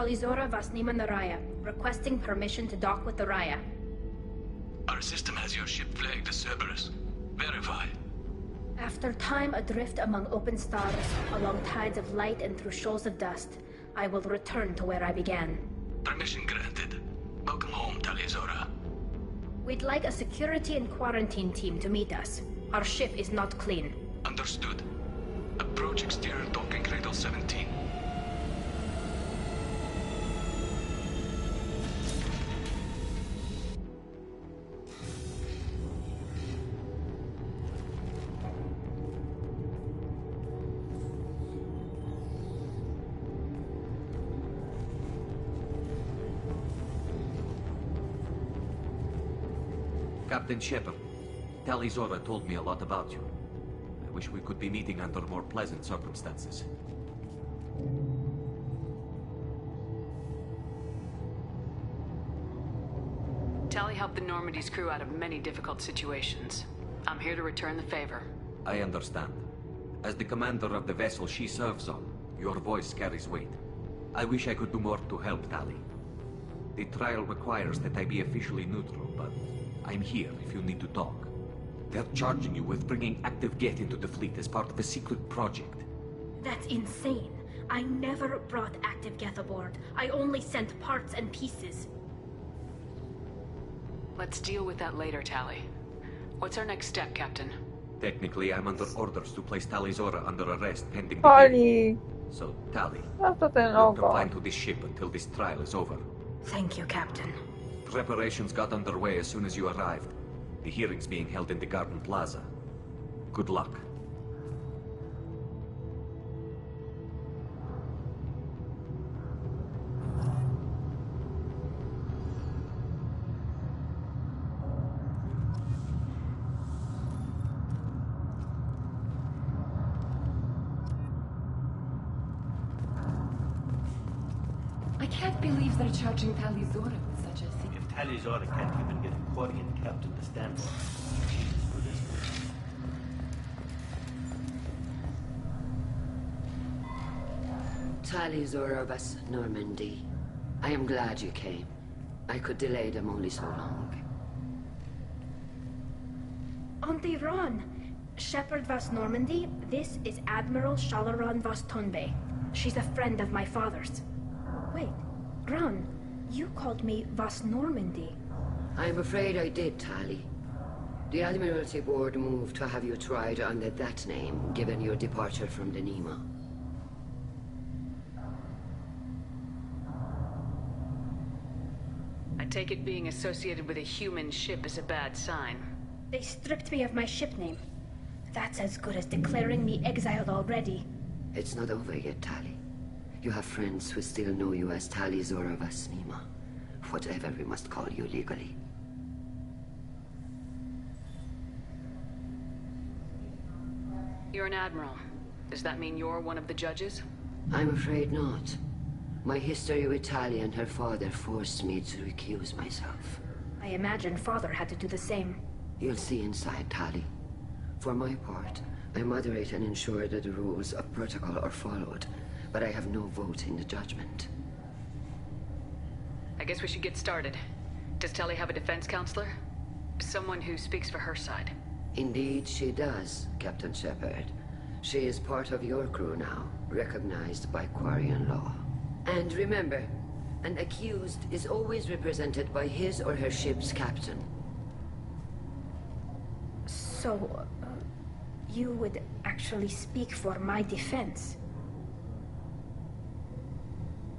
Talizora Vasnima Naraya, requesting permission to dock with the Raya. Our system has your ship flagged as Cerberus. Verify. After time adrift among open stars, along tides of light and through shoals of dust, I will return to where I began. Permission granted. Welcome home, Talizora. We'd like a security and quarantine team to meet us. Our ship is not clean. Understood. Approach exterior docking cradle 17. Captain Shepard, Talizora told me a lot about you. I wish we could be meeting under more pleasant circumstances. Tali helped the Normandy's crew out of many difficult situations. I'm here to return the favor. I understand. As the commander of the vessel she serves on, your voice carries weight. I wish I could do more to help Tali. The trial requires that I be officially neutral, but I'm here if you need to talk. They're charging you with bringing active Geth into the fleet as part of a secret project. That's insane. I never brought active Geth aboard. I only sent parts and pieces. Let's deal with that later, Tali. What's our next step, Captain? Technically, I'm under orders to place Talizora under arrest pending the Tali. hearing. So, Tali, That's what an you're oh confined god. to this ship until this trial is over. Thank you, Captain. Preparations got underway as soon as you arrived. The hearing's being held in the Garden Plaza. Good luck. I can't believe they're charging Talizora with such a thing. If Talizora can't even get a Quarian captain to stand for her, she's as good as Talizora Vas Normandy. I am glad you came. I could delay them only so long. Auntie Ron! Shepard Vas Normandy, this is Admiral Shalaran Vas Tonbe. She's a friend of my father's. Wait, Ron, you called me Vas Normandy. I'm afraid I did, Tali. The Admiralty Board moved to have you tried under that name, given your departure from the Nima. I take it being associated with a human ship is a bad sign. They stripped me of my ship name. That's as good as declaring me exiled already. It's not over yet, Tali. You have friends who still know you as Talizora Vas Nima. Whatever we must call you legally. You're an admiral. Does that mean you're one of the judges? I'm afraid not. My history with Tali and her father forced me to recuse myself. I imagine father had to do the same. You'll see inside, Tali. For my part, I moderate and ensure that the rules of protocol are followed, but I have no vote in the judgment. I guess we should get started. Does Tali have a defense counselor? Someone who speaks for her side. Indeed, she does, Captain Shepard. She is part of your crew now, recognized by Quarian law. And remember, an accused is always represented by his or her ship's captain. So, you would actually speak for my defense?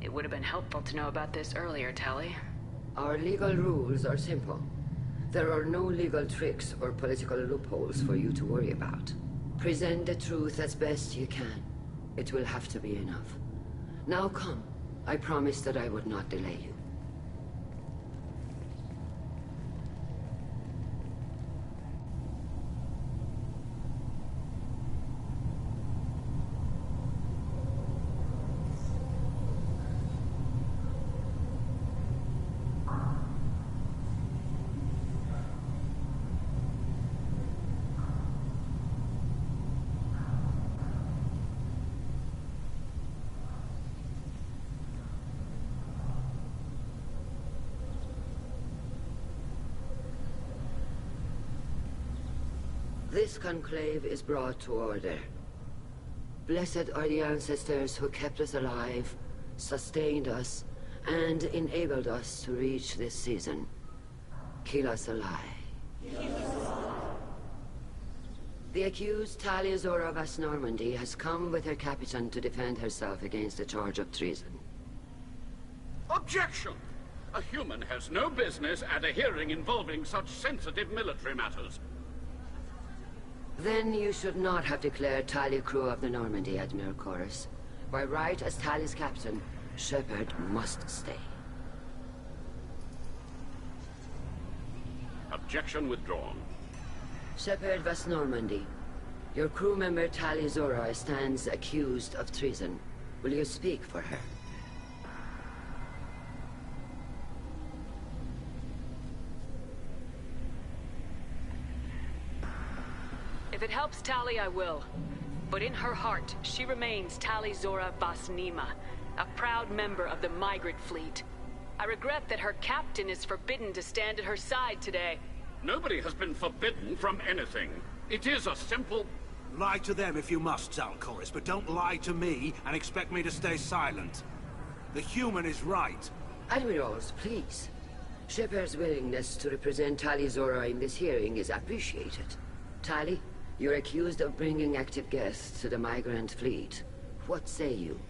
It would have been helpful to know about this earlier, Tali. Our legal rules are simple. There are no legal tricks or political loopholes for you to worry about. Present the truth as best you can. It will have to be enough. Now come. I promised that I would not delay you. This conclave is brought to order. Blessed are the ancestors who kept us alive, sustained us, and enabled us to reach this season. Kilas Alai. The accused Talia Zora Vas Normandy has come with her Capitan to defend herself against a charge of treason. Objection! A human has no business at a hearing involving such sensitive military matters. Then you should not have declared Talia crew of the Normandy, Admiral Chorus. By right as Talia's captain, Shepard must stay. Objection withdrawn. Shepard Vas Normandy, your crew member Talia Zora stands accused of treason. Will you speak for her? If it helps Tali, I will. But in her heart, she remains Tali Zora Vas Nima, a proud member of the Migrant Fleet. I regret that her captain is forbidden to stand at her side today. Nobody has been forbidden from anything. It is a simple... Lie to them if you must, Zalcoris, but don't lie to me and expect me to stay silent. The human is right. Admirals, please. Shepard's willingness to represent Tali Zora in this hearing is appreciated. Tali, you're accused of bringing active guests to the Migrant Fleet. What say you?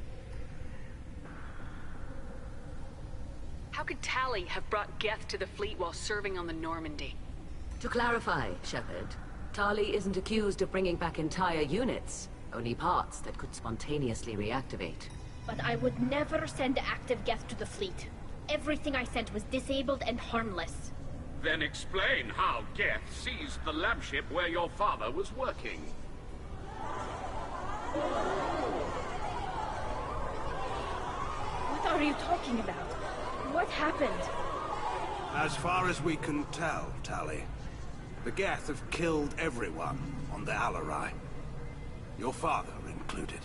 How could Tali have brought Geth to the fleet while serving on the Normandy? To clarify, Shepard, Tali isn't accused of bringing back entire units, only parts that could spontaneously reactivate. But I would never send active Geth to the fleet. Everything I sent was disabled and harmless. Then explain how Geth seized the lab ship where your father was working. What are you talking about? What happened? As far as we can tell, Tali, the Geth have killed everyone on the Alarai. Your father included.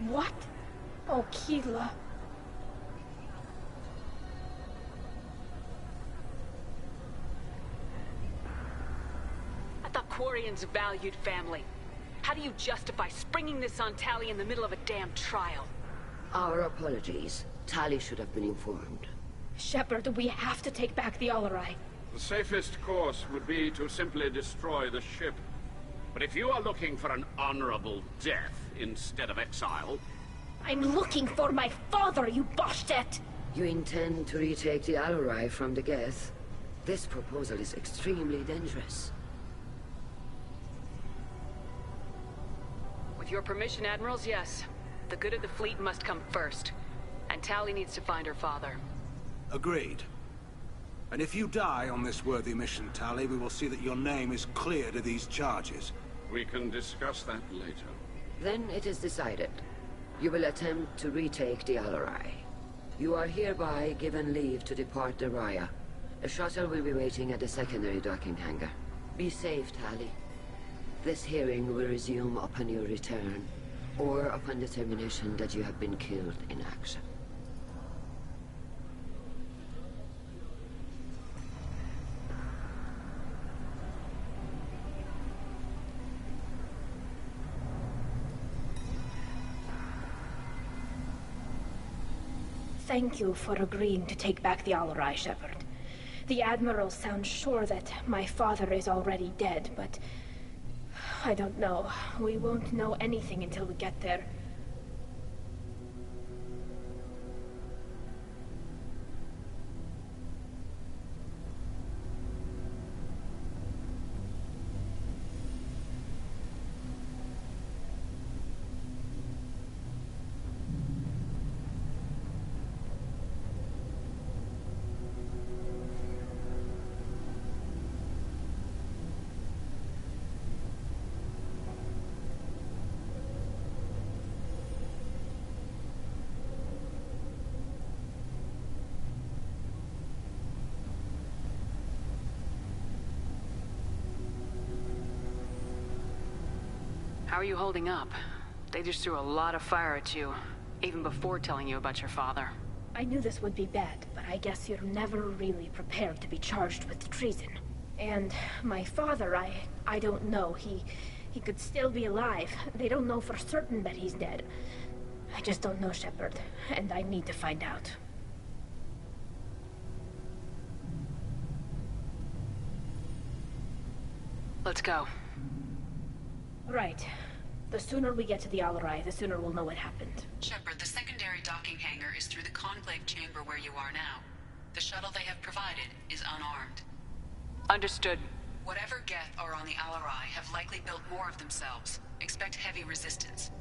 What? Oh, Keela. I thought Quarians valued family. How do you justify springing this on Tali in the middle of a damn trial? Our apologies. Tali should have been informed. Shepard, we have to take back the Alarai. The safest course would be to simply destroy the ship. But if you are looking for an honorable death instead of exile... I'm looking for my father, you bastet! You intend to retake the Alarai from the Geth? This proposal is extremely dangerous. With your permission, Admirals, yes. The good of the fleet must come first. And Tali needs to find her father. Agreed. And if you die on this worthy mission, Tali, we will see that your name is cleared of these charges. We can discuss that later. Then it is decided. You will attempt to retake the Alarai. You are hereby given leave to depart the Raya. A shuttle will be waiting at the secondary docking hangar. Be safe, Tali. This hearing will resume upon your return, or upon determination that you have been killed in action. Thank you for agreeing to take back the Alarai, Shepard. The Admiral sounds sure that my father is already dead, but... I don't know. We won't know anything until we get there. How are you holding up? They just threw a lot of fire at you, even before telling you about your father. I knew this would be bad, but I guess you're never really prepared to be charged with treason. And my father, I don't know. He could still be alive. They don't know for certain that he's dead. I just don't know, Shepard, and I need to find out. Let's go. Right. The sooner we get to the Alarai, the sooner we'll know what happened. Shepard, the secondary docking hangar is through the Conclave chamber where you are now. The shuttle they have provided is unarmed. Understood. Whatever Geth are on the Alarai have likely built more of themselves. Expect heavy resistance.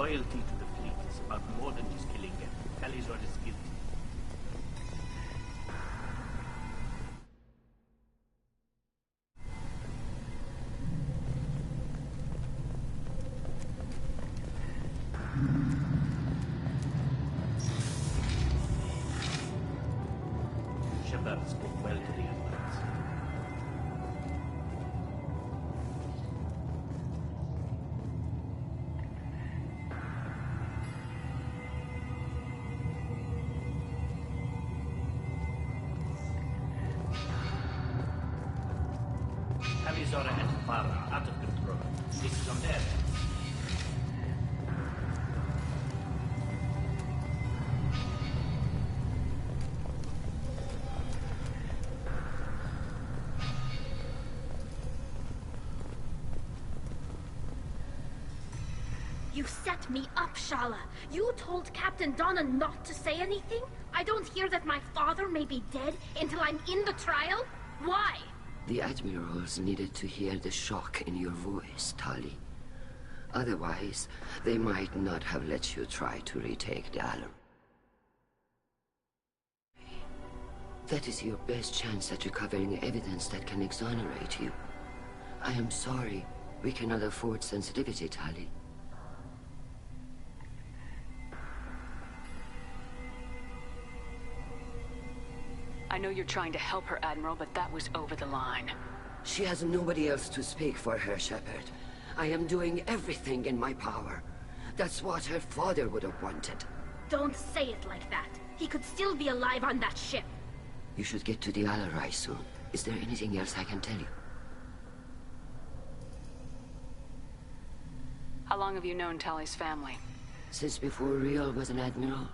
Loyalty to the fleet is about more than just killing them. Tali'Zorah is guilty. Shepard spoke well to the Admirals. Tali'Zorah and Farah are out of control. This is on their end. You set me up, Shala. You told Captain Donna not to say anything? I don't hear that my father may be dead until I'm in the trial? Why? The Admirals needed to hear the shock in your voice, Tali. Otherwise, they might not have let you try to retake the Alarai. That is your best chance at recovering evidence that can exonerate you. I am sorry. We cannot afford sensitivity, Tali. I know you're trying to help her, Admiral, but that was over the line. She has nobody else to speak for her, Shepard. I am doing everything in my power. That's what her father would have wanted. Don't say it like that. He could still be alive on that ship. You should get to the Alarai soon. Is there anything else I can tell you? How long have you known Tali's family? Since before Riel was an admiral.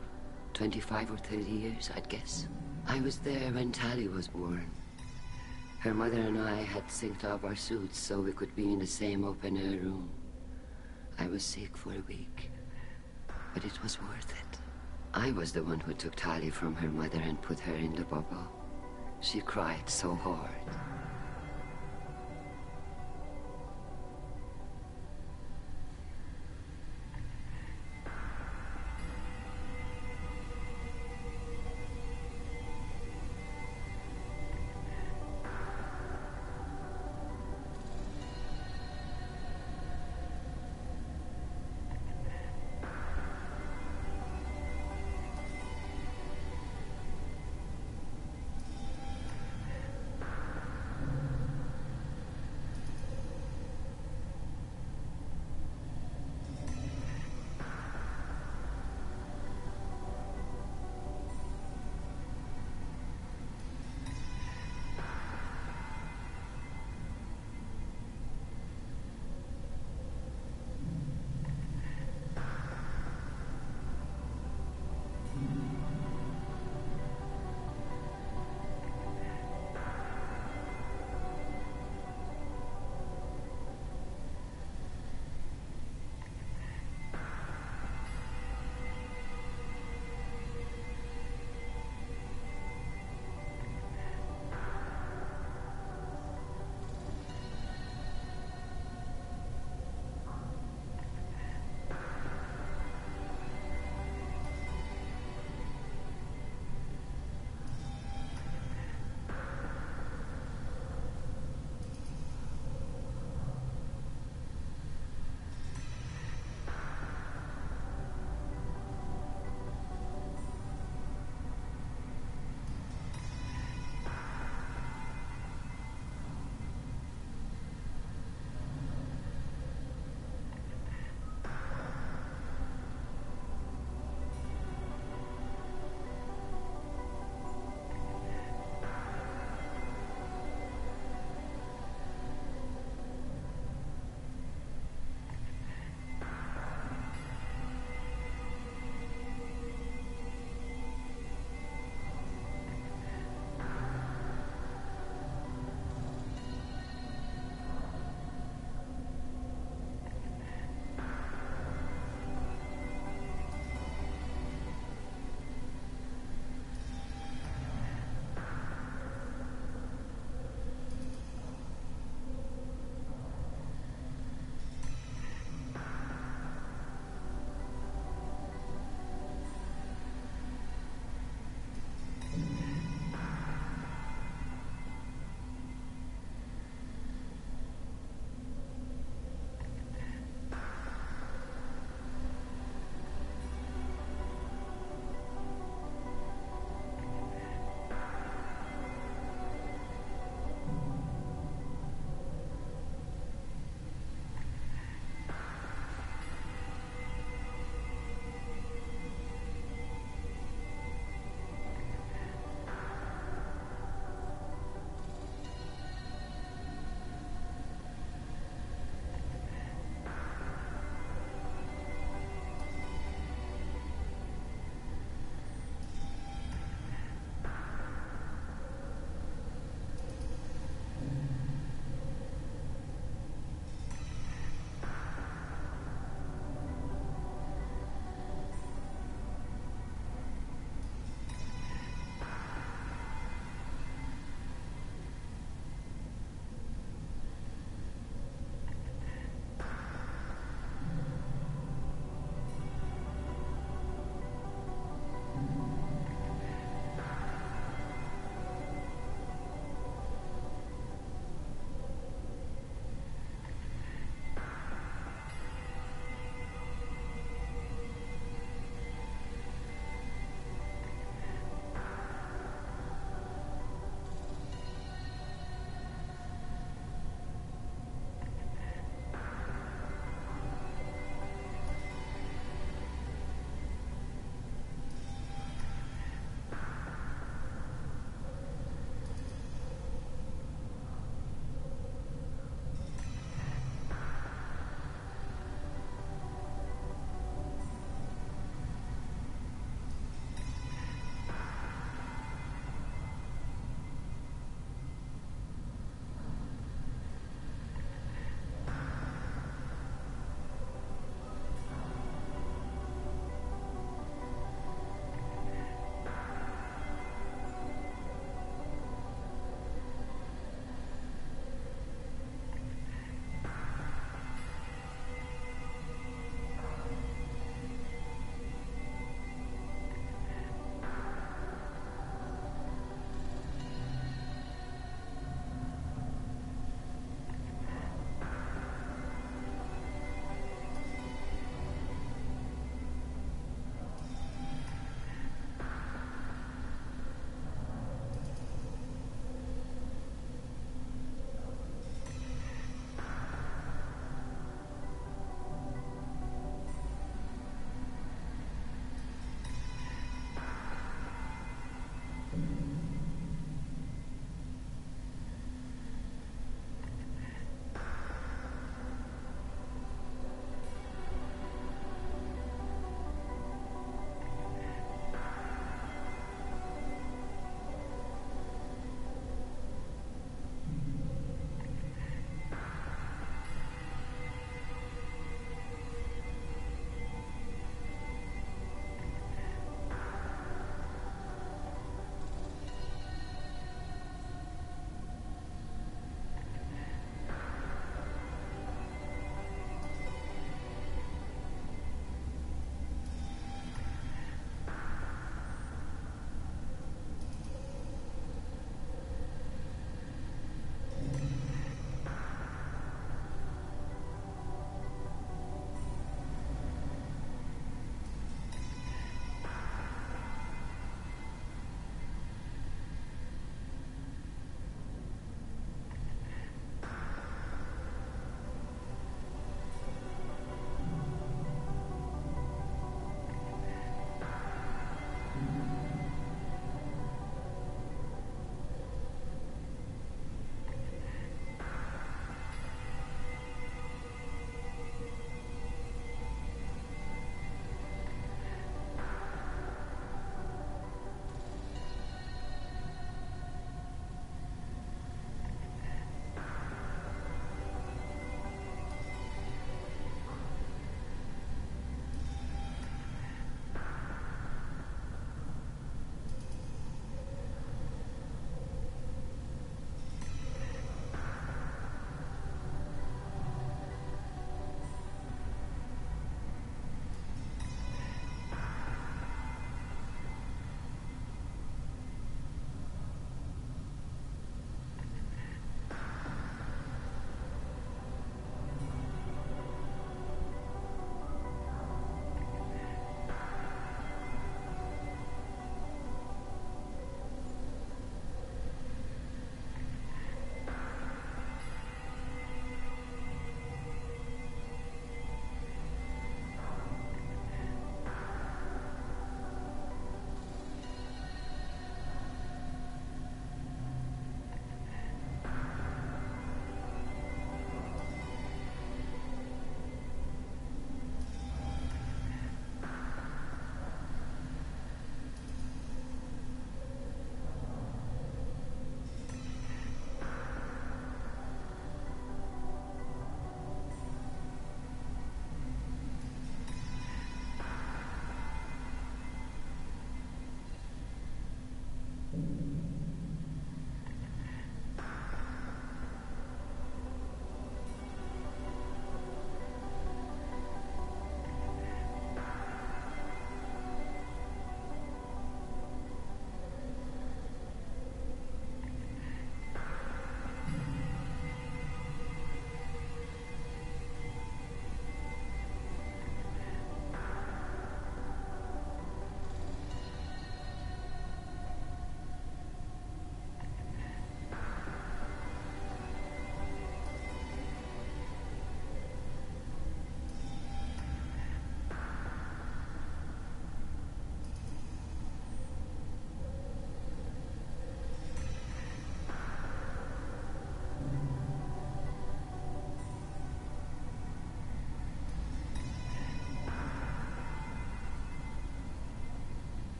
25 or 30 years, I'd guess. I was there when Tali was born. Her mother and I had synced up our suits so we could be in the same open-air room. I was sick for a week, but it was worth it. I was the one who took Tali from her mother and put her in the bubble. She cried so hard.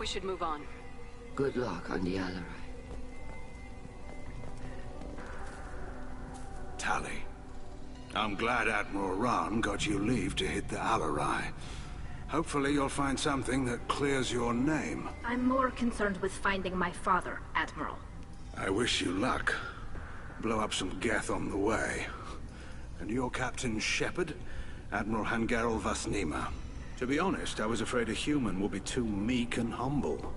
We should move on. Good luck on the Alarai. Tali, I'm glad Admiral Rahn got you leave to hit the Alarai. Hopefully you'll find something that clears your name. I'm more concerned with finding my father, Admiral. I wish you luck. Blow up some Geth on the way. And your Captain Shepard? Admiral Hangarel Vasnima. To be honest, I was afraid a human would be too meek and humble.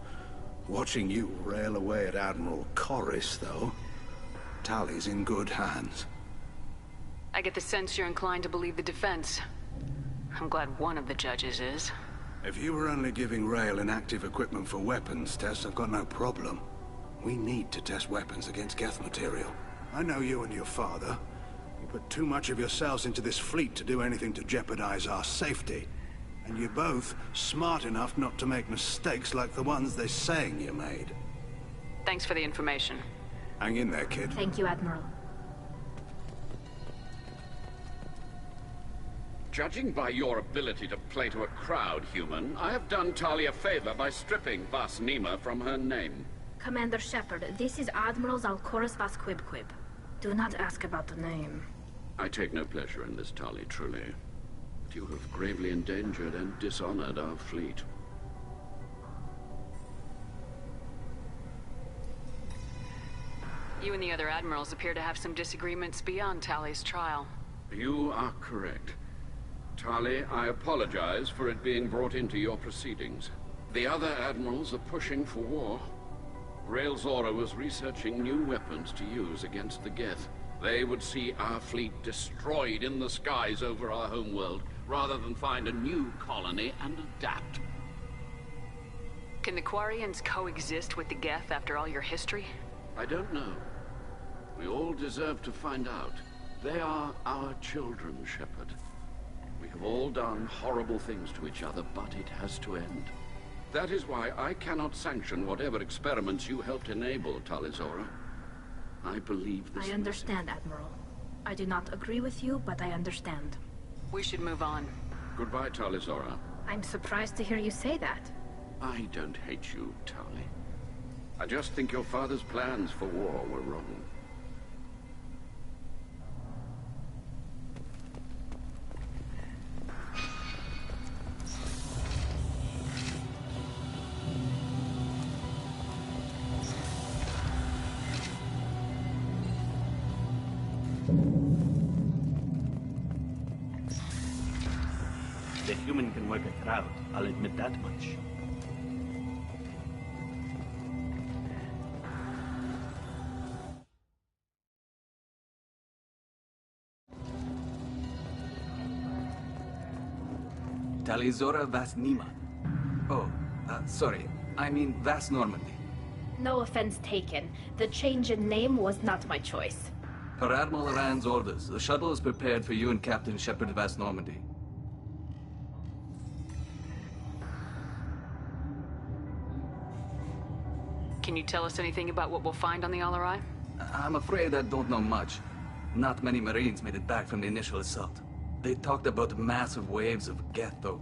Watching you rail away at Admiral Corris, though, Tali's in good hands. I get the sense you're inclined to believe the defense. I'm glad one of the judges is. If you were only giving Rail inactive equipment for weapons tests, I've got no problem. We need to test weapons against Geth material. I know you and your father. You put too much of yourselves into this fleet to do anything to jeopardize our safety. And you're both smart enough not to make mistakes like the ones they're saying you made. Thanks for the information. Hang in there, kid. Thank you, Admiral. Judging by your ability to play to a crowd, human, I have done Tali a favor by stripping Vasnima from her name. Commander Shepard, this is Admiral Zalkoris Vasquibquib. Do not ask about the name. I take no pleasure in this, Tali, truly. But you have gravely endangered and dishonored our fleet. You and the other admirals appear to have some disagreements beyond Tali's trial. You are correct. Tali, I apologize for it being brought into your proceedings. The other admirals are pushing for war. Rael Zora was researching new weapons to use against the Geth. They would see our fleet destroyed in the skies over our homeworld, rather than find a new colony and adapt. Can the Quarians coexist with the Geth after all your history? I don't know. We all deserve to find out. They are our children, Shepard. We have all done horrible things to each other, but it has to end. That is why I cannot sanction whatever experiments you helped enable, Tali Zora. I believe this. I understand, Admiral. I do not agree with you, but I understand. We should move on. Goodbye, Tali Zora. I'm surprised to hear you say that. I don't hate you, Tali. I just think your father's plans for war were wrong. The human can work a crowd, I'll admit that much. Tali Zora Vasnima. Oh, sorry. I mean Vas Normandy. No offense taken. The change in name was not my choice. Per Admiral Rand's orders, the shuttle is prepared for you and Captain Shepard Vas Normandy. Can you tell us anything about what we'll find on the Alarai? I'm afraid I don't know much. Not many Marines made it back from the initial assault. They talked about massive waves of Geth, though.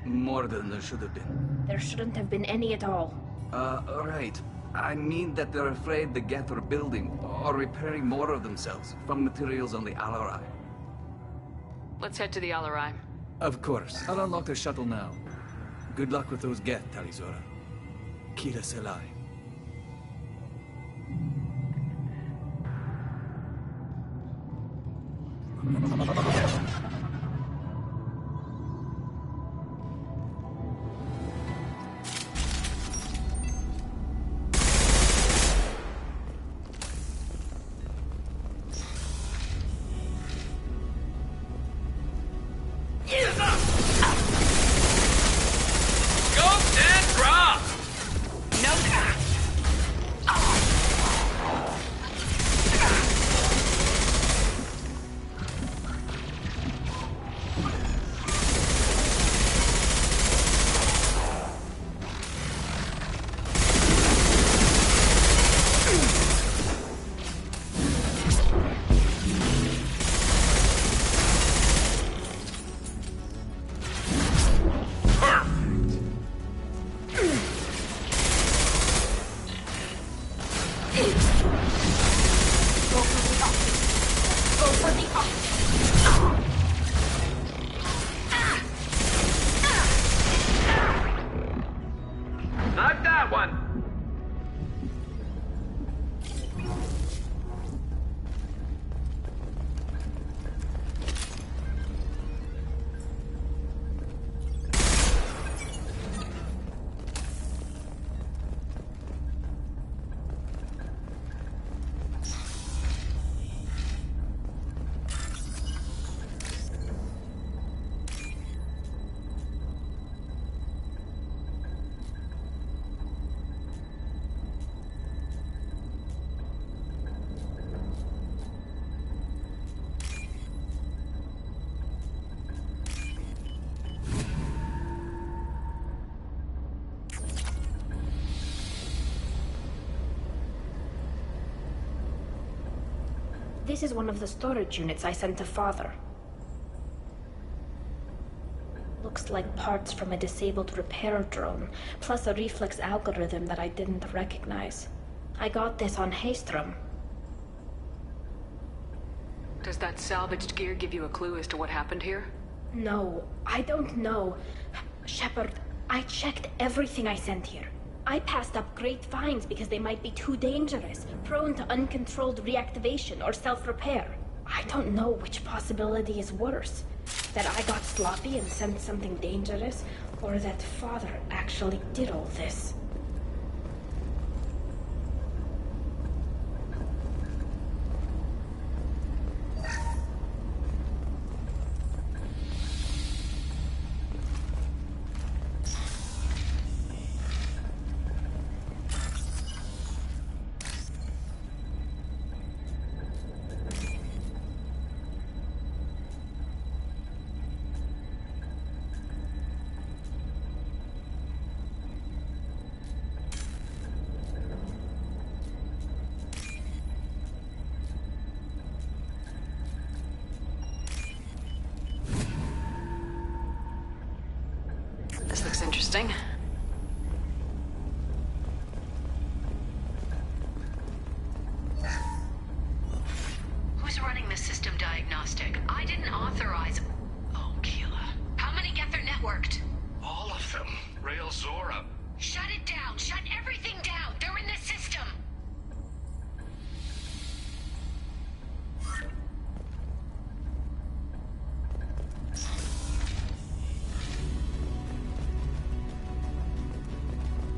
More than there should have been. There shouldn't have been any at all. Right. I mean that they're afraid the Geth are building or repairing more of themselves from materials on the Alarai. Let's head to the Alarai. Of course. I'll unlock the shuttle now. Good luck with those Geth, Tali Zora. Kila Selai. This is one of the storage units I sent to Father. Looks like parts from a disabled repair drone, plus a reflex algorithm that I didn't recognize. I got this on Haystrom. Does that salvaged gear give you a clue as to what happened here? No, I don't know. Shepard, I checked everything I sent here. I passed up great finds because they might be too dangerous, prone to uncontrolled reactivation or self-repair. I don't know which possibility is worse. That I got sloppy and sent something dangerous, or that Father actually did all this. This looks interesting. Who's running the system diagnostic? I didn't authorize... Oh, Keela. How many Gether networked? All of them. Rail Zora. Shut it down! Shut everything down! They're in the system!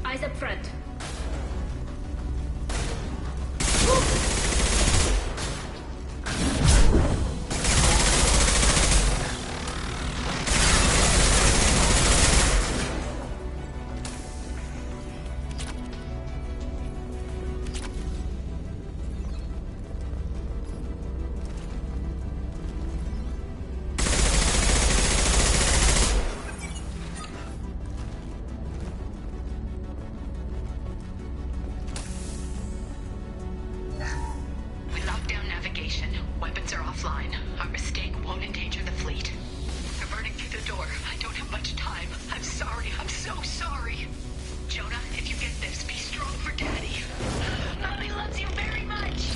Eyes up front. Weapons are offline. Our mistake won't endanger the fleet. They're burning through the door. I don't have much time. I'm sorry. I'm so sorry. Jonah, if you get this, be strong for Daddy. Mommy loves you very much.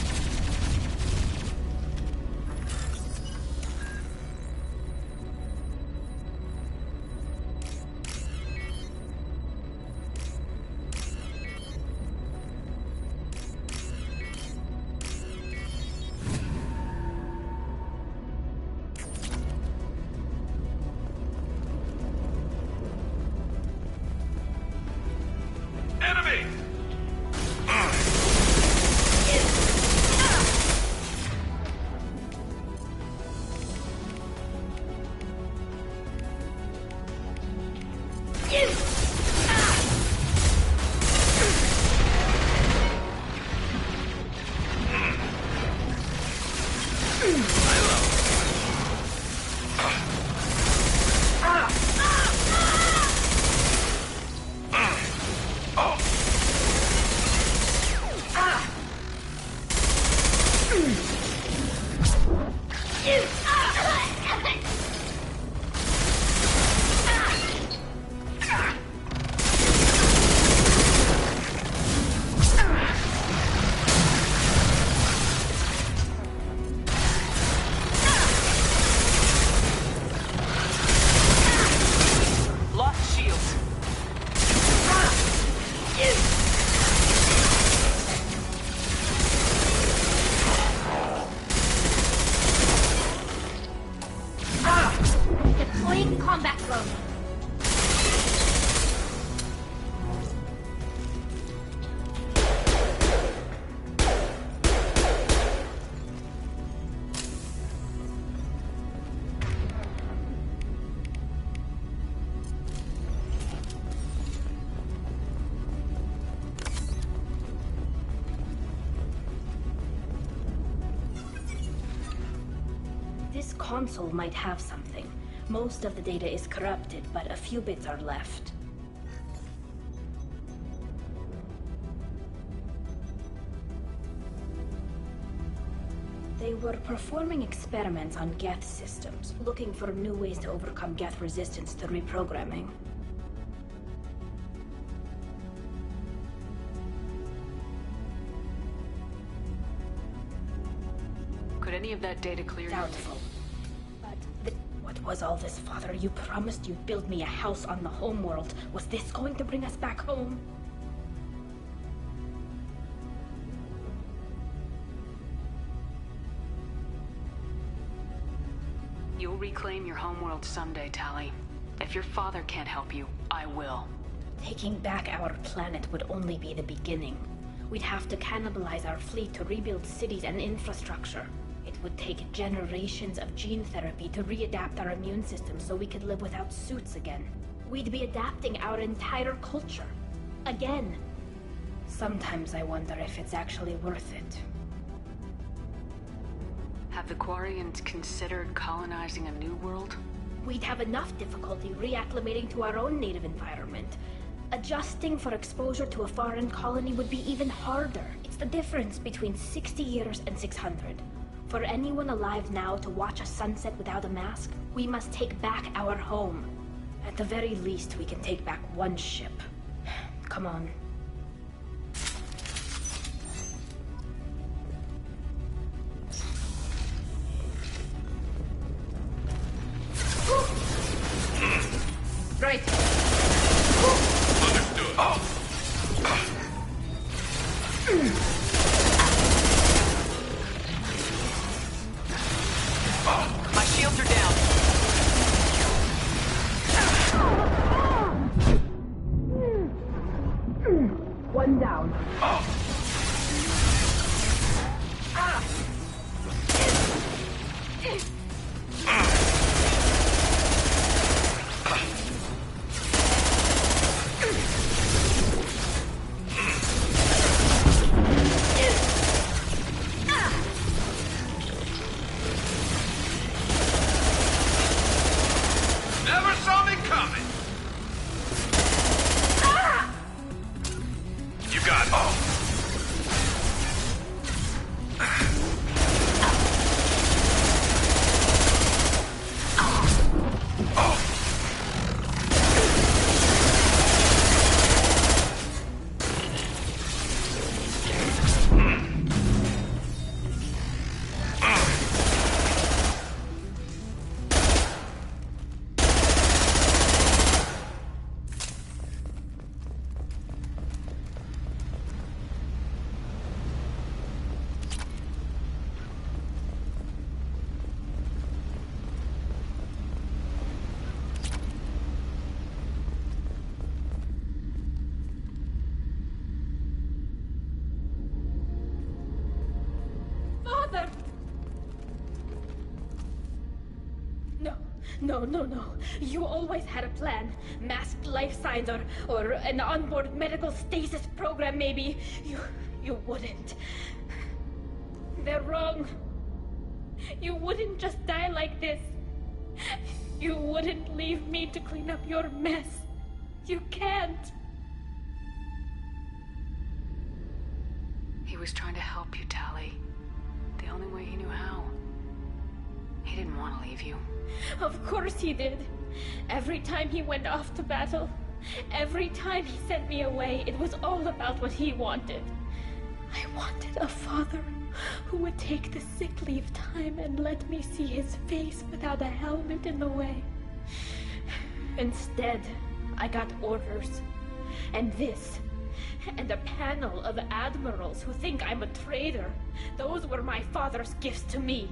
This console might have something. Most of the data is corrupted, but a few bits are left. They They were performing experiments on Geth systems, looking for new ways to overcome Geth resistance to reprogramming. Could any of that data clear you? Doubtful. But what was all this, Father? You promised you'd build me a house on the homeworld. Was this going to bring us back home? You'll reclaim your homeworld someday, Tali. If your father can't help you, I will. Taking back our planet would only be the beginning. We'd have to cannibalize our fleet to rebuild cities and infrastructure. It would take generations of gene therapy to readapt our immune system so we could live without suits again. We'd be adapting our entire culture. Again. Sometimes I wonder if it's actually worth it. Have the Quarians considered colonizing a new world? We'd have enough difficulty reacclimating to our own native environment. Adjusting for exposure to a foreign colony would be even harder. It's the difference between 60 years and 600. For anyone alive now to watch a sunset without a mask, we must take back our home. At the very least, we can take back one ship. Come on. Right. Understood. My shields are down. One down. Never saw me coming. You got it. Father! No. You always had a plan. Masked life signs or an onboard medical stasis program, maybe. You wouldn't. They're wrong. You wouldn't just die like this. You wouldn't leave me to clean up your mess. You can't. He was trying to help you, Tali. The only way he knew how. He didn't want to leave you. Of course he did. Every time he went off to battle, every time he sent me away, it was all about what he wanted. I wanted a father who would take the sick leave time and let me see his face without a helmet in the way. Instead, I got orders. And this. And a panel of admirals who think I'm a traitor. Those were my father's gifts to me.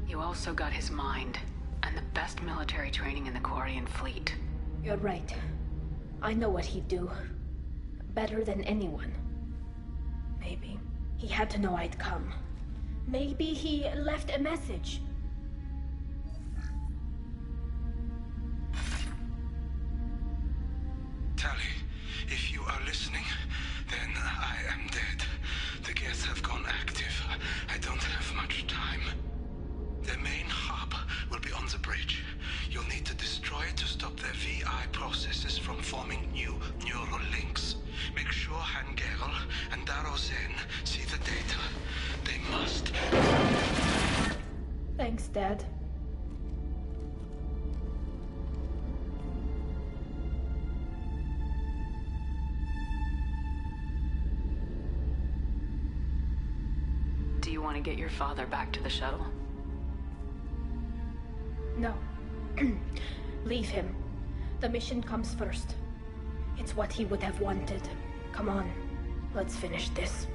You also got his mind, and the best military training in the Quarian fleet. You're right. I know what he'd do. Better than anyone. Maybe. He had to know I'd come. Maybe he left a message. Tali, if you are listening, then I am dead. The Geth have gone active. I don't have much time. Their main hub will be on the bridge. You'll need to destroy it to stop their VI processes from forming new neural links. Make sure Han Gerel and Daro Zen see the data. Thanks, Dad. Do you want to get your father back to the shuttle? No. Leave him. The mission comes first. It's what he would have wanted. Come on, let's finish this.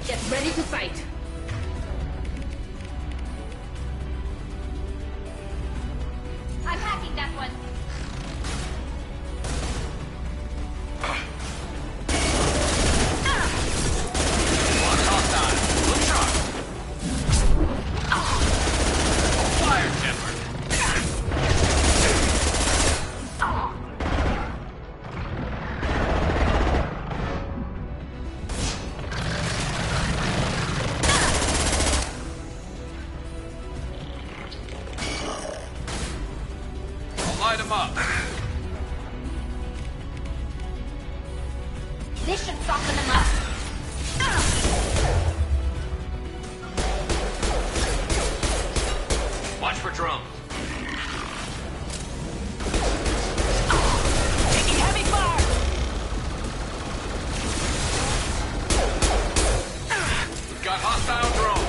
Get ready to fight! I'm hacking that one. One hostile. Look sharp. Fire tempered. Light him up. This should soften them up. Watch for drones. Taking heavy fire! We've got hostile drones.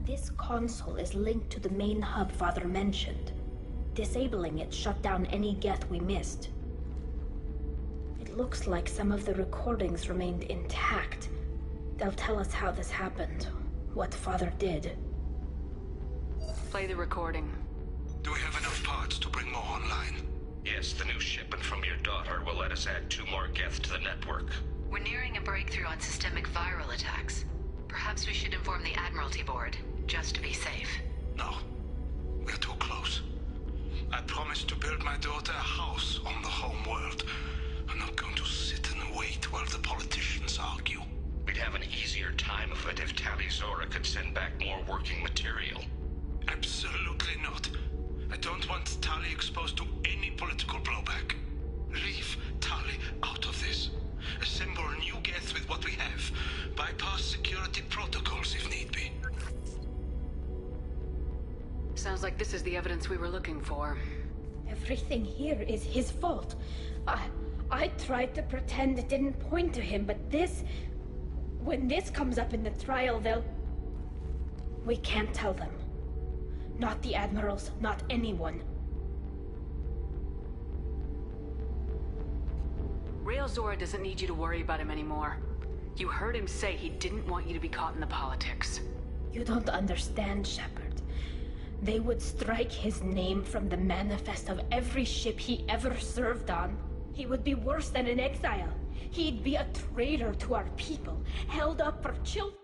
This console is linked to the main hub Father mentioned. Disabling it shut down any Geth we missed. It looks like some of the recordings remained intact. They'll tell us how this happened, what Father did. Play the recording. Do we have enough parts to bring more online? Yes, the new shipment from your daughter will let us add 2 more Geth to the network. We're nearing a breakthrough on systemic viral attacks. Perhaps we should inform the Admiralty Board, just to be safe. No. We're too close. I promised to build my daughter a house on the home world. I'm not going to sit and wait while the politicians argue. We'd have an easier time of it if Tali Zora could send back more working material. Absolutely not. I don't want Tali exposed to any political blowback. Leave Tali out of this. Assemble new Geth with what we have. Bypass security protocols if need be. Sounds like this is the evidence we were looking for. Everything here is his fault. I tried to pretend it didn't point to him, but this... When this comes up in the trial, they'll... We can't tell them. Not the Admirals, not anyone. Rael Zora doesn't need you to worry about him anymore. You heard him say he didn't want you to be caught in the politics. You don't understand, Shepard. They would strike his name from the manifest of every ship he ever served on. He would be worse than an exile. He'd be a traitor to our people, held up for children.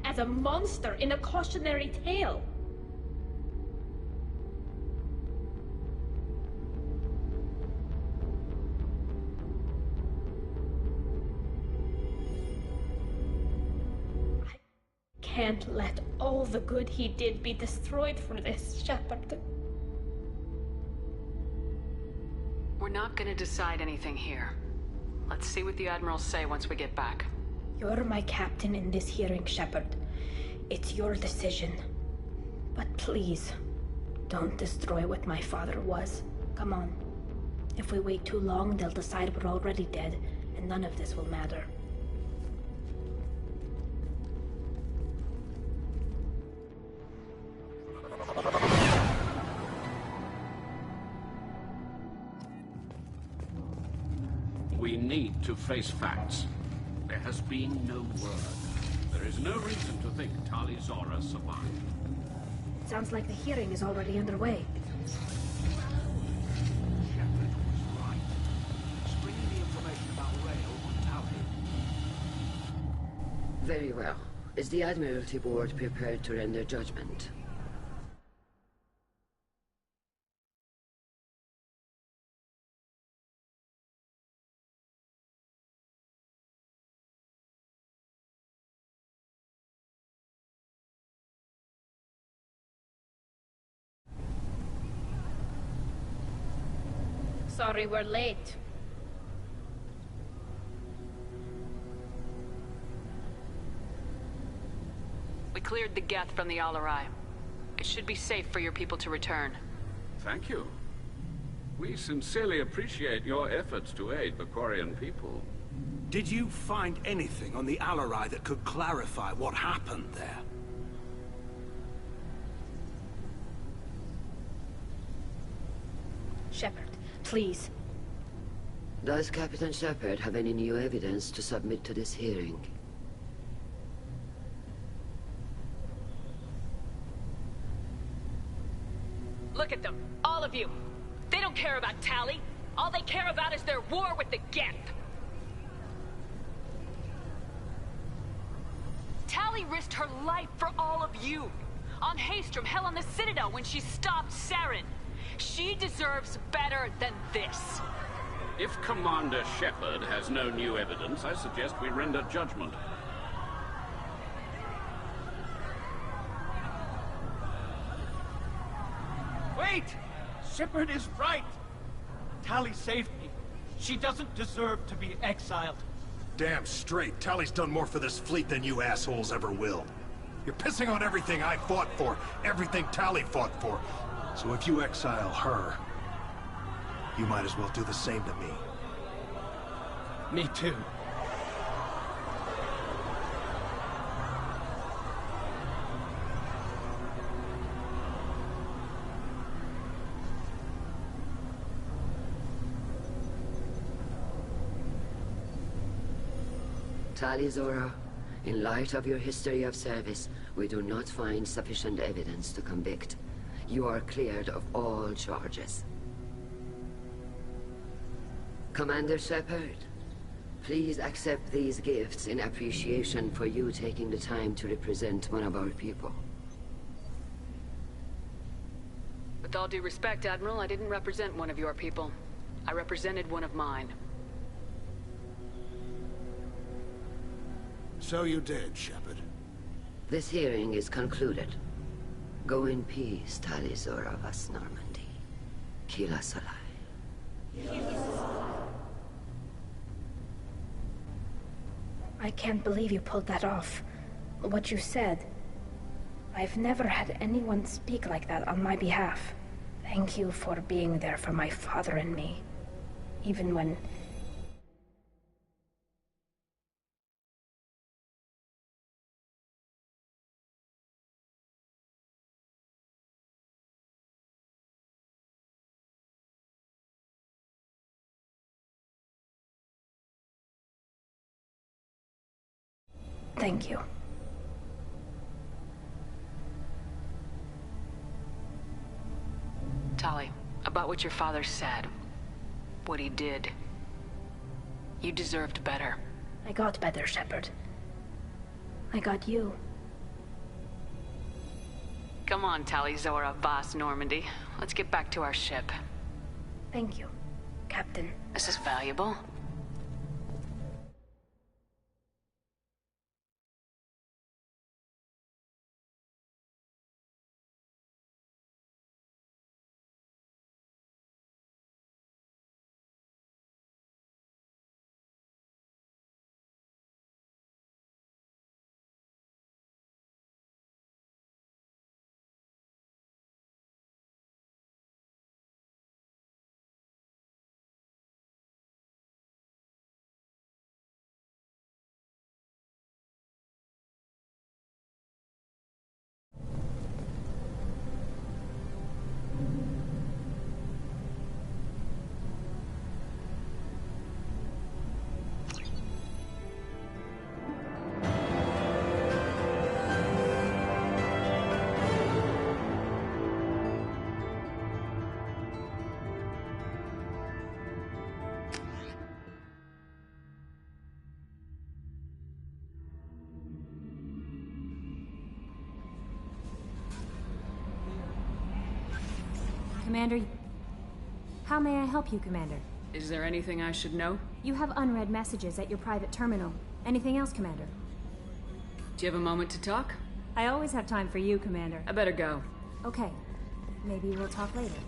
as a monster in a cautionary tale. I can't let all the good he did be destroyed for this, Shepard. We're not gonna decide anything here. Let's see what the Admirals say once we get back. You're my captain in this hearing, Shepard. It's your decision. But please, don't destroy what my father was. Come on. If we wait too long, they'll decide we're already dead, and none of this will matter. We need to face facts. There has been no word. There is no reason to think Tali Zora survived. Sounds like the hearing is already underway. Shepard was right. Bringing the information about Rael on Tali. Very well. Is the Admiralty Board prepared to render judgment? Sorry we're late. We cleared the Geth from the Alarai. It should be safe for your people to return. Thank you. We sincerely appreciate your efforts to aid Bakorian people. Did you find anything on the Alarai that could clarify what happened there? Shepard, please. Does Captain Shepard have any new evidence to submit to this hearing? Look at them, all of you. They don't care about Tali. All they care about is their war with the Geth. Tali risked her life for all of you. On Haestrom, hell, on the Citadel when she stopped Saren. She deserves better than this. If Commander Shepard has no new evidence, I suggest we render judgment. Wait! Shepard is right! Tali saved me. She doesn't deserve to be exiled. Damn straight. Tali's done more for this fleet than you assholes ever will. You're pissing on everything I fought for, everything Tali fought for. So if you exile her, you might as well do the same to me. Me too. Tali Zora, in light of your history of service, we do not find sufficient evidence to convict. You are cleared of all charges. Commander Shepard, please accept these gifts in appreciation for you taking the time to represent one of our people. With all due respect, Admiral, I didn't represent one of your people. I represented one of mine. So you did, Shepard. This hearing is concluded. Go in peace, Tali Zora Vas Normandy. Kila Salai. I can't believe you pulled that off. What you said. I've never had anyone speak like that on my behalf. Thank you for being there for my father and me. Even when... Thank you. Tali, about what your father said, what he did, you deserved better. I got better, Shepard. I got you. Come on, Tali'Zorah, Boss Normandy. Let's get back to our ship. Thank you, Captain. This is valuable. Commander... How may I help you, Commander? Is there anything I should know? You have unread messages at your private terminal. Anything else, Commander? Do you have a moment to talk? I always have time for you, Commander. I better go. Okay. Maybe we'll talk later.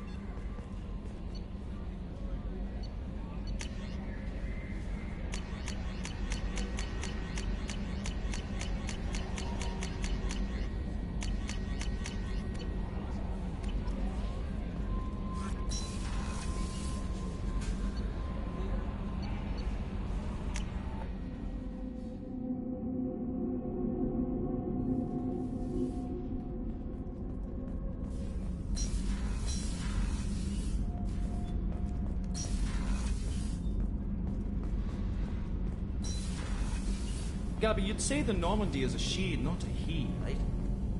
Gabby, you'd say the Normandy is a she, not a he, right?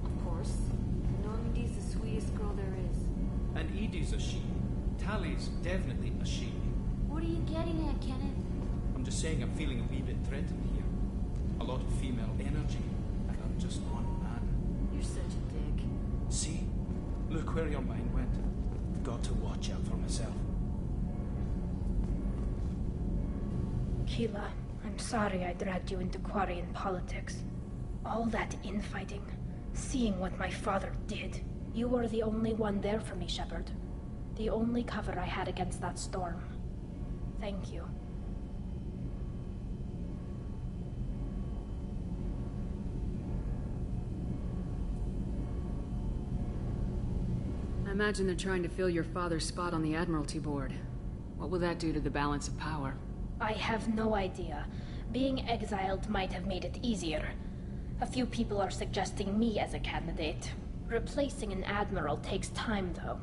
Of course. Normandy's the sweetest girl there is. And Edie's a she. Tally's definitely a she. What are you getting at, Kenneth? I'm just saying I'm feeling a wee bit threatened here. A lot of female energy, and I'm just one man. You're such a dick. See? Look where your mind went. Got to watch out for myself. Keela, I'm sorry I dragged you into Quarian politics. All that infighting, seeing what my father did. You were the only one there for me, Shepard. The only cover I had against that storm. Thank you. I imagine they're trying to fill your father's spot on the Admiralty Board. What will that do to the balance of power? I have no idea. Being exiled might have made it easier. A few people are suggesting me as a candidate. Replacing an admiral takes time, though.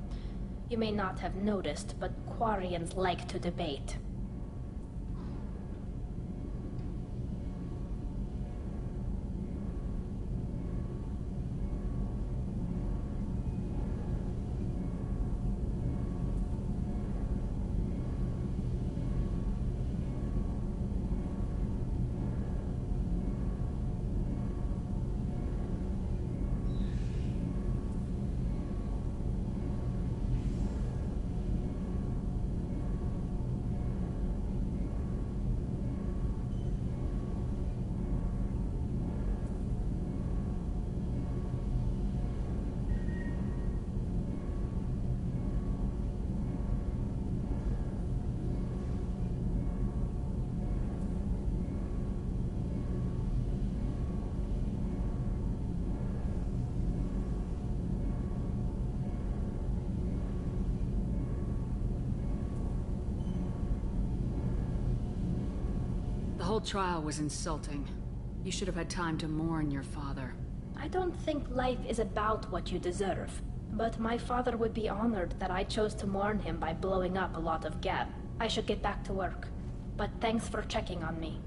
You may not have noticed, but Quarians like to debate. The whole trial was insulting. You should have had time to mourn your father. I don't think life is about what you deserve. But my father would be honored that I chose to mourn him by blowing up a lot of Gab. I should get back to work. But thanks for checking on me.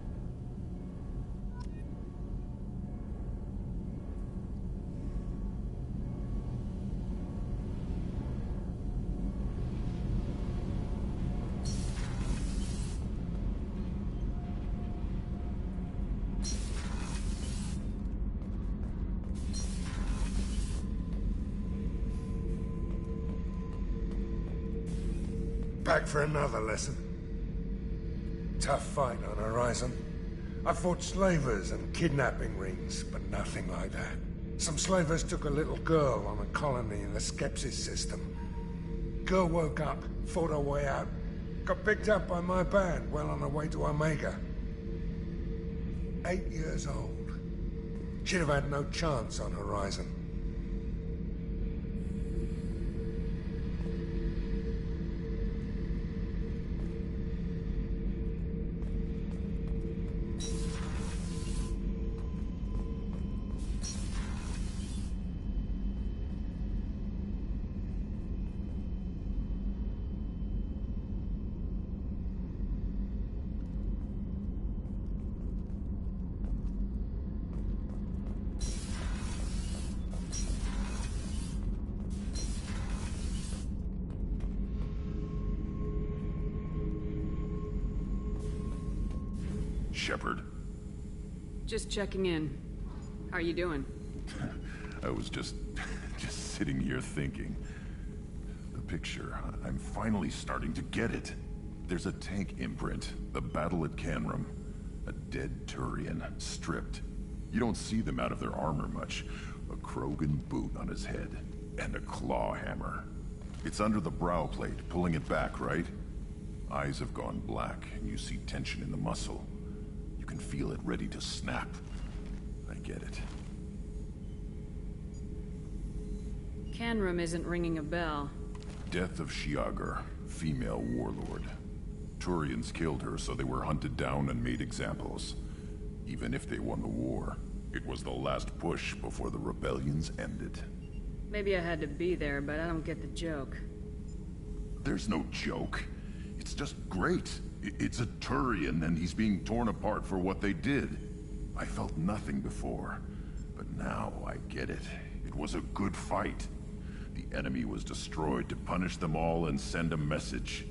pack for another lesson. Tough fight on Horizon. I fought slavers and kidnapping rings, but nothing like that. Some slavers took a little girl on a colony in the Skepsis system. Girl woke up, fought her way out, got picked up by my band well on her way to Omega. 8 years old. She'd have had no chance on Horizon. Shepard. Just checking in. How are you doing? I was just sitting here thinking. The picture, I'm finally starting to get it. There's a tank imprint, the battle at Canrum. A dead Turian, stripped. You don't see them out of their armor much. A Krogan boot on his head, and a claw hammer. It's under the brow plate, pulling it back, right? Eyes have gone black, and you see tension in the muscle. You can feel it ready to snap. I get it. Canrum isn't ringing a bell. Death of Shiagar, female warlord. Turians killed her, so they were hunted down and made examples. Even if they won the war, it was the last push before the rebellions ended. Maybe I had to be there, but I don't get the joke. There's no joke. It's just great. It's a Turian, and he's being torn apart for what they did. I felt nothing before, but now I get it. It was a good fight. The enemy was destroyed to punish them all and send a message.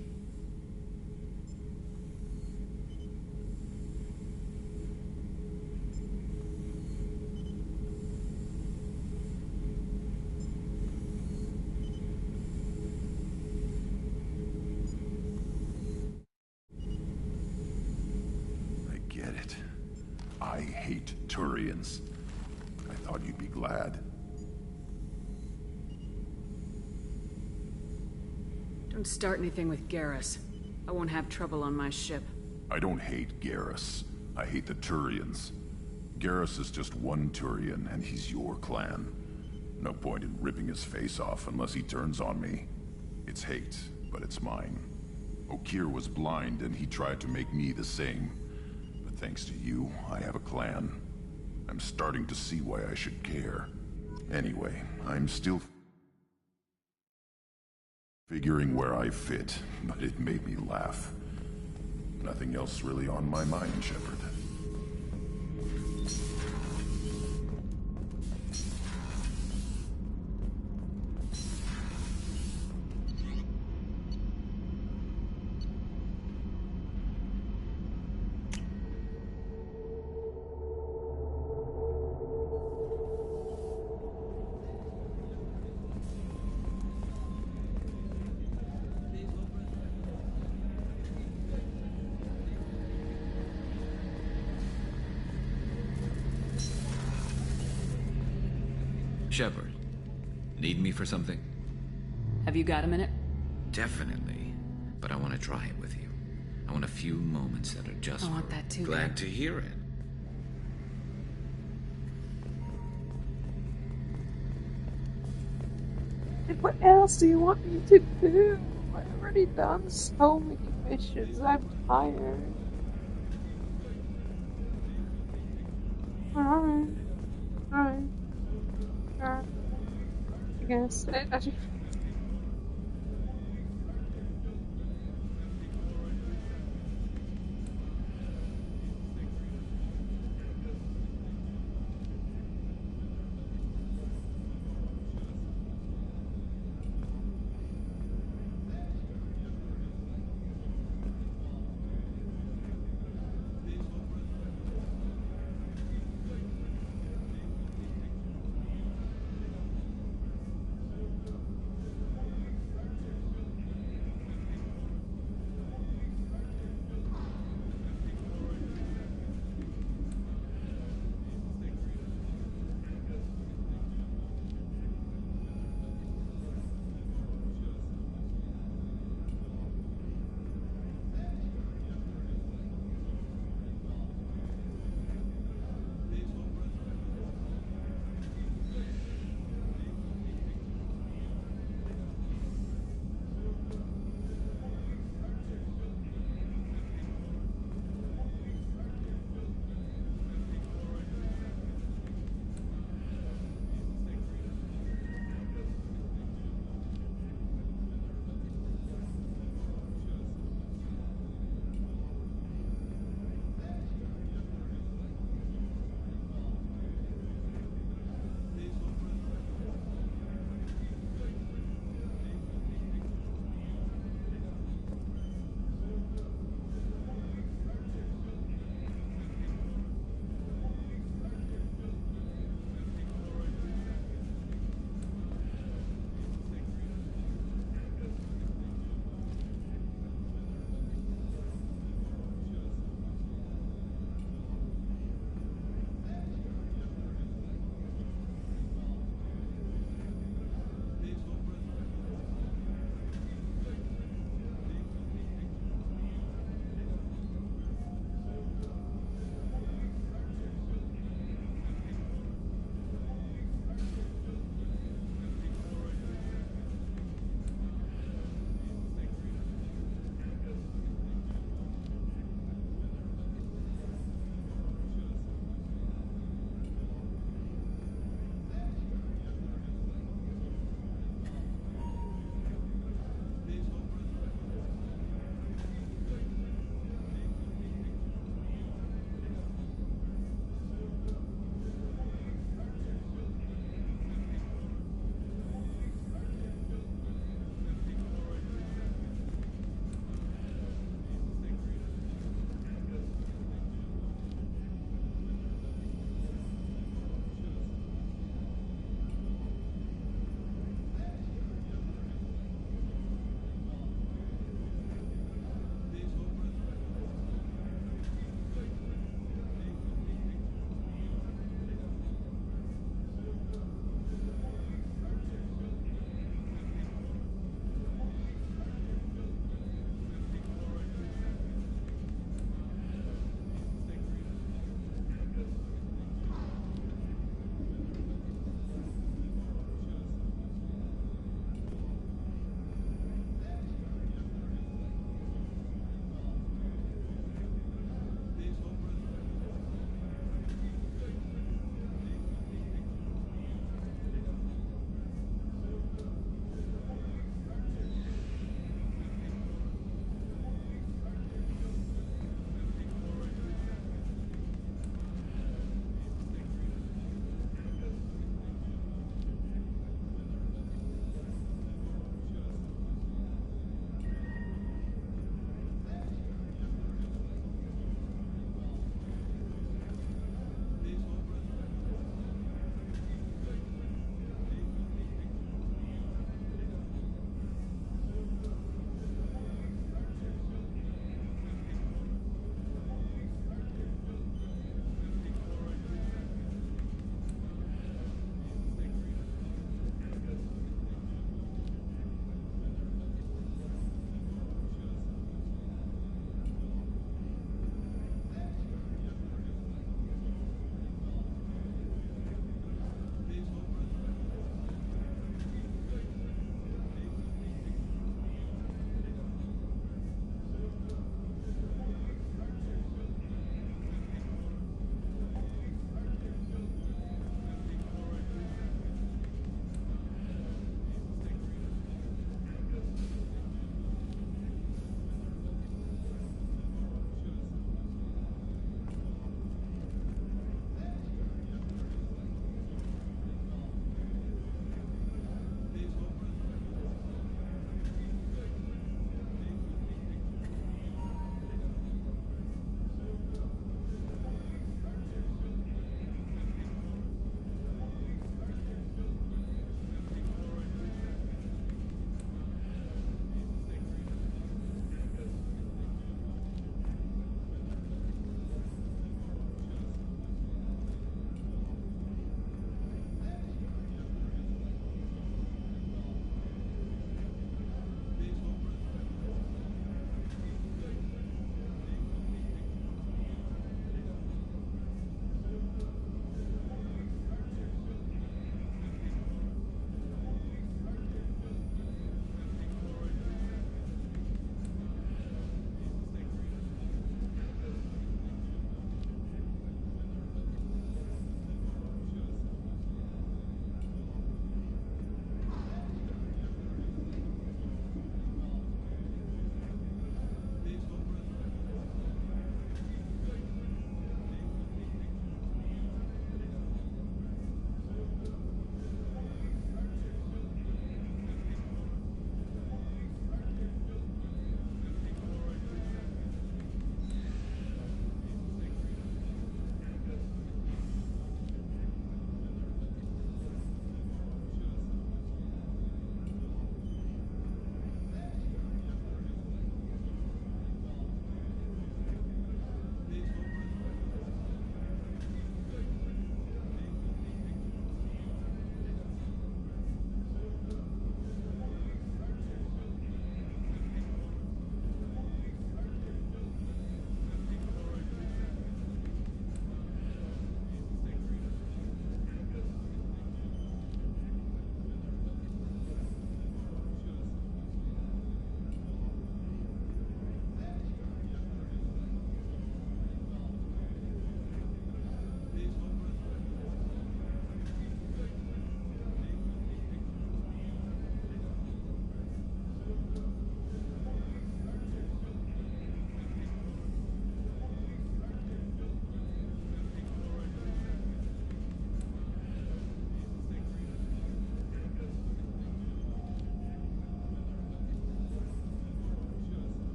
I hate Turians. I thought you'd be glad. Don't start anything with Garrus. I won't have trouble on my ship. I don't hate Garrus. I hate the Turians. Garrus is just one Turian, and he's your clan. No point in ripping his face off unless he turns on me. It's hate, but it's mine. Okeer was blind, and he tried to make me the same. Thanks to you, I have a clan. I'm starting to see why I should care. Anyway, I'm still figuring where I fit, but it made me laugh. Nothing else really on my mind, Shepard. Shepard, need me for something? Have you got a minute? Definitely, but I want to try it with you. I want a few moments that are just I want that too. Glad to hear it. And what else do you want me to do? I've already done so many missions. I'm tired. Alright. I guess.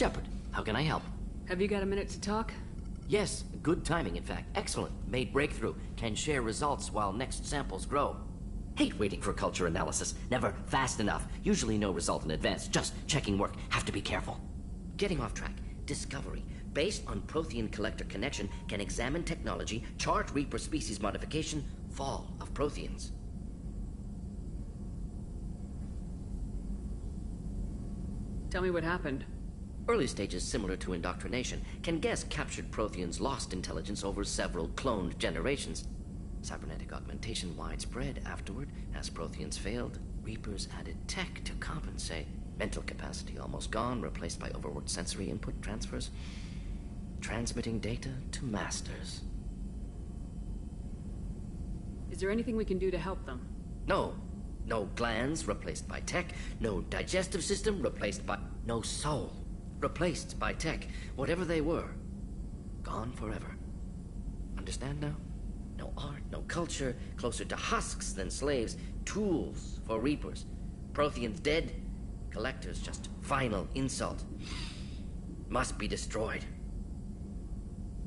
Shepard. How can I help? Have you got a minute to talk? Yes, good timing, in fact. Excellent. Made breakthrough. Can share results while next samples grow. Hate waiting for culture analysis. Never fast enough. Usually no result in advance. Just checking work. Have to be careful. Getting off track. Discovery. Based on Prothean collector connection, can examine technology, chart Reaper species modification, fall of Protheans. Tell me what happened. Early stages similar to indoctrination. Can guess captured Protheans lost intelligence over several cloned generations. Cybernetic augmentation widespread afterward. As Protheans failed, Reapers added tech to compensate. Mental capacity almost gone, replaced by overworked sensory input transfers. Transmitting data to masters. Is there anything we can do to help them? No. No glands replaced by tech. No digestive system replaced by... No soul replaced by tech. Whatever they were, gone forever. Understand now? No art, no culture, closer to husks than slaves. Tools for Reapers. Protheans dead. Collectors just final insult. Must be destroyed.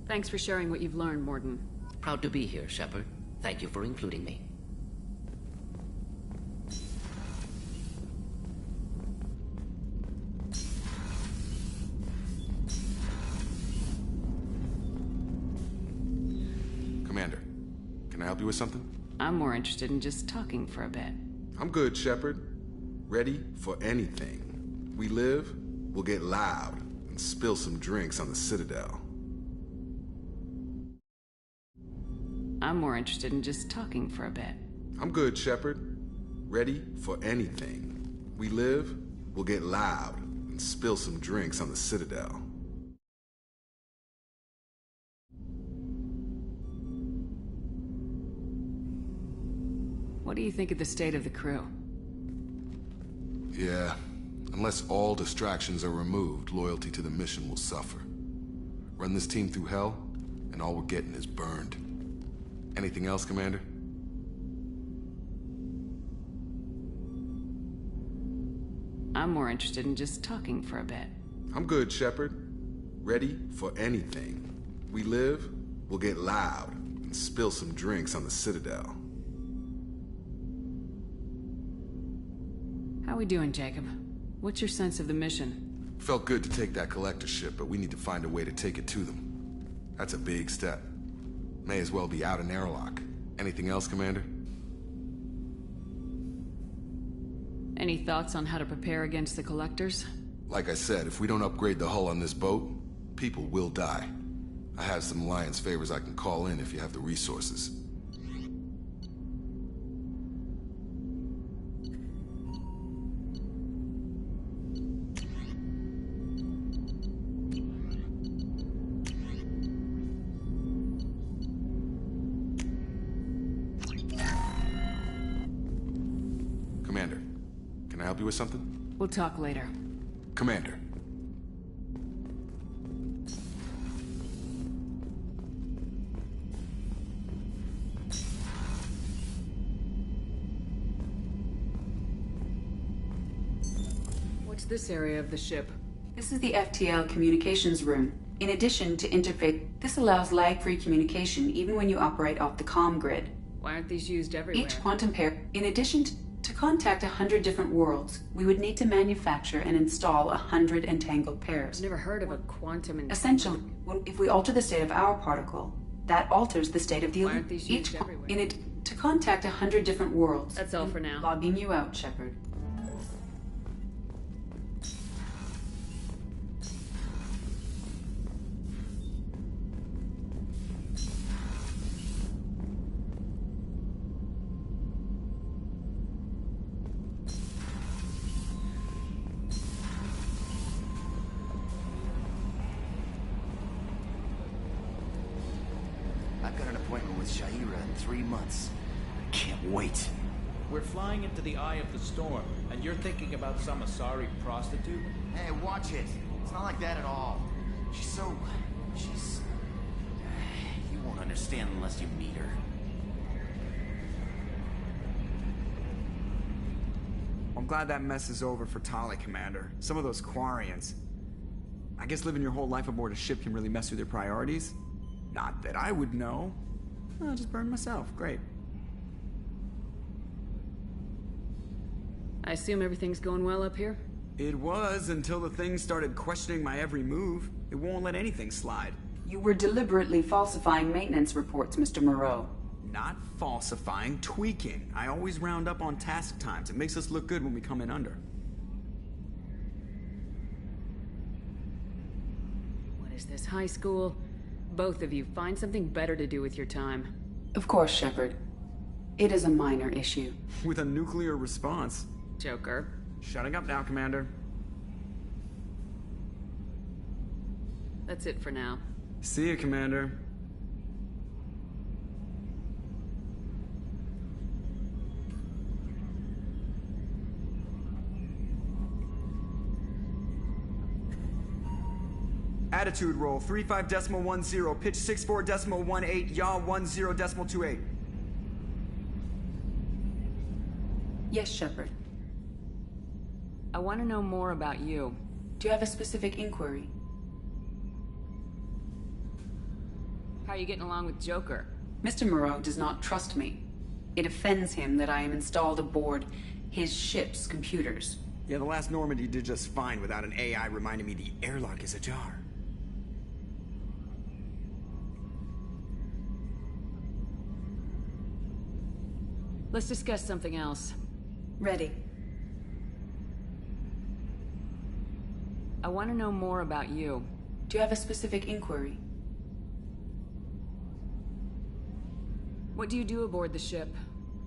Thanks for sharing what you've learned, Mordin. Proud to be here, Shepard. Thank you for including me. Commander, can I help you with something? I'm more interested in just talking for a bit. I'm good, Shepard. Ready for anything. We live, we'll get loud, and spill some drinks on the Citadel. I'm more interested in just talking for a bit. I'm good, Shepard. Ready for anything. We live, we'll get loud, and spill some drinks on the Citadel. What do you think of the state of the crew? Yeah, unless all distractions are removed, loyalty to the mission will suffer. Run this team through hell, and all we're getting is burned. Anything else, Commander? I'm more interested in just talking for a bit. I'm good, Shepard. Ready for anything. We live, we'll get loud, and spill some drinks on the Citadel. How we doing, Jacob? What's your sense of the mission? Felt good to take that collector ship, but we need to find a way to take it to them. That's a big step. May as well be out in airlock. Anything else, Commander? Any thoughts on how to prepare against the collectors? Like I said, if we don't upgrade the hull on this boat, people will die. I have some Alliance favors I can call in if you have the resources. Commander, can I help you with something? We'll talk later. Commander. What's this area of the ship? This is the FTL communications room. In addition to interface, this allows lag-free communication even when you operate off the comm grid. Why aren't these used everywhere? Each quantum pair, in addition to contact 100 different worlds, we would need to manufacture and install 100 entangled pairs. I've never heard of a quantum entangled. Essentially, if we alter the state of our particle, that alters the state of the... Why aren't these used everywhere? In it to contact 100 different worlds. That's all for now. Logging you out, Shepard. I've got an appointment with Sha'ira in 3 months. I can't wait. We're flying into the eye of the storm, and you're thinking about some Asari prostitute? Hey, watch it. It's not like that at all. She's... You won't understand unless you meet her. I'm glad that mess is over for Tali, Commander. Some of those Quarians... I guess living your whole life aboard a ship can really mess with your priorities. Not that I would know. I'll just burn myself. Great. I assume everything's going well up here? It was until the thing started questioning my every move. It won't let anything slide. You were deliberately falsifying maintenance reports, Mr. Moreau. Not falsifying, tweaking. I always round up on task times. It makes us look good when we come in under. What is this, high school? Both of you, find something better to do with your time. Of course, Shepard. It is a minor issue. With a nuclear response. Joker. Shutting up now, Commander. That's it for now. See you, Commander. Attitude roll 35.10, pitch 64.18, yaw 10.28. Yes, Shepard. I want to know more about you. Do you have a specific inquiry? How are you getting along with Joker? Mr. Moreau does not trust me. It offends him that I am installed aboard his ship's computers. Yeah, the last Normandy did just fine without an AI reminding me the airlock is ajar. Let's discuss something else. Ready. I want to know more about you. Do you have a specific inquiry? What do you do aboard the ship?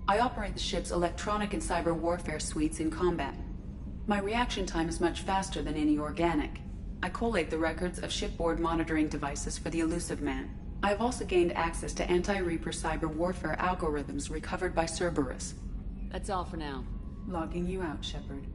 I operate the ship's electronic and cyber warfare suites in combat. My reaction time is much faster than any organic. I collate the records of shipboard monitoring devices for the Elusive Man. I have also gained access to anti-Reaper cyber warfare algorithms recovered by Cerberus. That's all for now. Logging you out, Shepard.